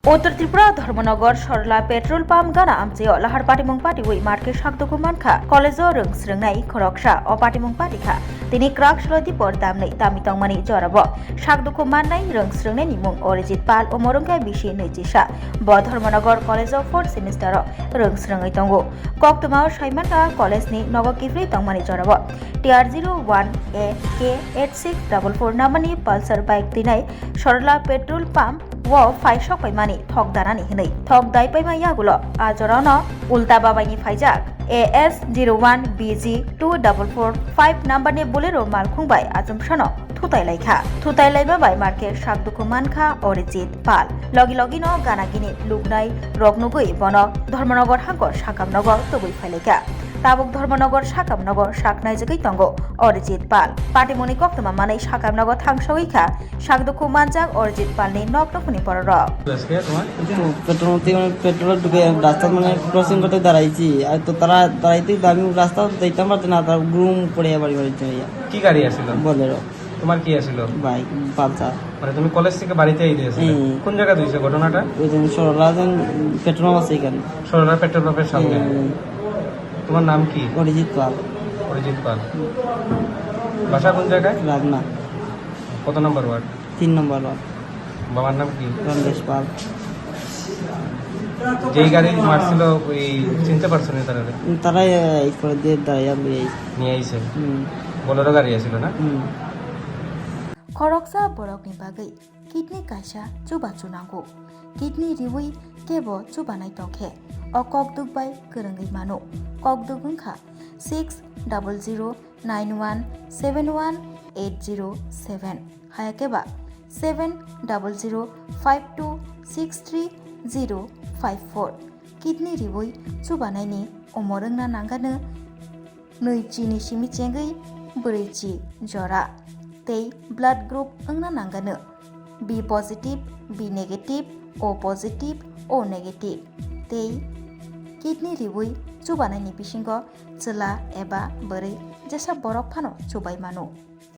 उत्तर त्रिपुरा धर्मनगर सरला petrol pump गाना आमचेयो लाहार पाटिमुं पाटिवै मार्के साकदुकु मानखा कलेजो रों स्रोंनाय खरकसा अ पाटिमुं पाटिखा तिनि क्राक सलति पर दामनै तामितंमानि जराबो साकदुकु माननाय रों स्रोंनायनि मुं अरिजित पाल ओ मोरंगा बिसि नैजिसा ब धर्मनगर कलेजो 4th सेमिस्टार रों स्रोङै तंगो कक्तमा साइमानका कलेजनि नगो किफ्रि तंमानि जराबो TR01AK8644 नामनि पल्सर बाइक दिनै सरला पेट्रोल पाम्प वो फाइसक पैमानि थक दानानि हिनै थक दाय पैमा यागुलो आजरावनो उल्टा बाबायनि फाइजाक AS01BG2445 नाम्बारनि बोलेरो मालखुं बाय आजमसानो थुताय लायखा थुताय लायबा बाय मार्केट साकदुकु मानखा अरिजित पाल लगी लगिनो गानागिनि लुगनाय रगनुगै बनो धर्मनगर हांकर साकामनगर तबै फाइलायखा ताबुक धर्मनगर साकामनगर साकनाय जगै तंगो अरिजित पाल पाटिमुनि कक्तमा मानै साकामनगर थांसौयैखा साकदुकु मानजाक अरिजित पालनि नकटकुनि परर পেট্রোল ঢুকে রাস্তা মানে ক্রসিং করতে দাঁড়াইছি আর তো তারা দাঁড়াইতে আমি রাস্তা যাইতাম পারছি না তার গ্রুম পড়ে বাড়ি বাড়িতে কি গাড়ি আসছিল বলেরো তোমার কি আসছিল বাইক পালসার মানে তুমি কলেজ থেকে বাড়িতে আইতেছিলে কোন জায়গা হইছে ঘটনাটা ওই যে সরলাজন পেট্রোল আছে এখানে সরলা পেট্রোল পাম্পের সামনে তোমার নাম কি অরিজিৎ পাল বাসা কোন জায়গায় রাগনা কত নম্বর ওয়ার্ড 3 নম্বর ওয়ার্ড বাবার নাম কি রমেশ পাল যেই গাড়ি মারছিল ওই চিনতে পারছো না তারা এই করে দিয়ে দাঁড়াইয়া নিয়ে আইছে বোলেরো গাড়ি আছিল না खरकसा बरकनि बागै किडनी कायसा चुबा चुनांगौ किडनी रिवै केबो चुबानाय तंखे अ ककदुक बाय गोरोङै मानो ककदुक ओंखा 6009171807 हायाकेबा 7005263054 किडनी रिवै चुबानायनि अमरोंना नांगानो नैचिनि सिमिचेंगै ब्रैजि जरा तै ब्लाड ग्रुप ओंना नांगानो B positive B negative O positive O negative तै किडनी रिवै चुबानायनि बिसिंग चला एबा बोरै जेसा बरफ फानो चुबाय मानो